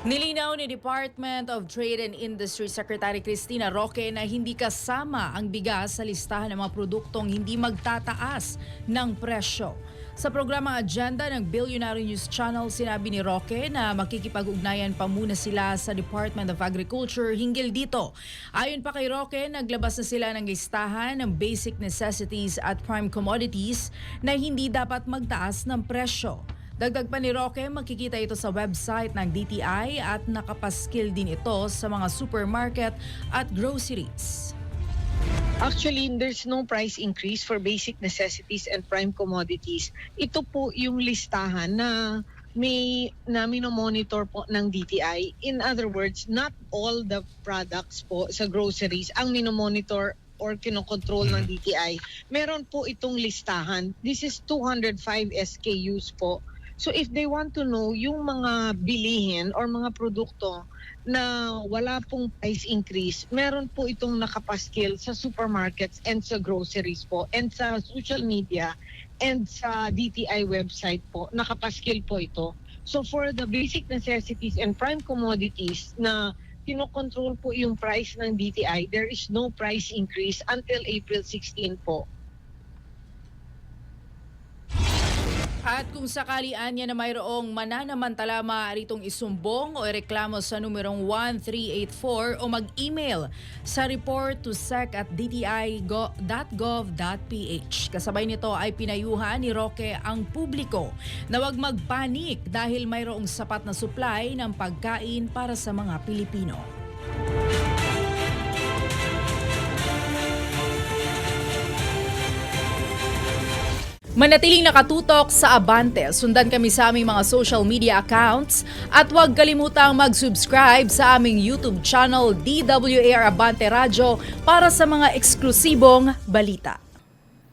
Nilinaw ni Department of Trade and Industry Secretary Cristina Roque na hindi kasama ang bigas sa listahan ng mga produktong hindi magtataas ng presyo. Sa programang agenda ng Billionaire News Channel, sinabi ni Roque na makikipag-ugnayan pa muna sila sa Department of Agriculture hinggil dito. Ayon pa kay Roque, naglabas na sila ng listahan ng basic necessities at prime commodities na hindi dapat magtaas ng presyo. Dagdag pa ni Roque, makikita ito sa website ng DTI at nakapaskil din ito sa mga supermarket at groceries. Actually, there's no price increase for basic necessities and prime commodities. Ito po yung listahan na minomonitor po ng DTI. In other words, not all the products po sa groceries ang minomonitor or kinokontrol ng DTI. Meron po itong listahan. This is 205 SKUs po. So if they want to know yung mga bilihin or mga produkto na wala pong price increase, meron po itong nakapaskil sa supermarkets and sa groceries po and sa social media and sa DTI website po, nakapaskil po ito. So for the basic necessities and prime commodities na kinokontrol po yung price ng DTI, there is no price increase until April 16 po. At kung sakali anya na mayroong mananamantala, maaari itong isumbong o ireklamo sa numerong 1384 o mag-email sa report to sec@dti.gov.ph. Kasabay nito ay pinayuhan ni Roque ang publiko na huwag magpanik dahil mayroong sapat na supply ng pagkain para sa mga Pilipino. Manatiling nakatutok sa Abante. Sundan kami sa aming mga social media accounts at huwag kalimutang mag-subscribe sa aming YouTube channel DWAR Abante Radio para sa mga eksklusibong balita.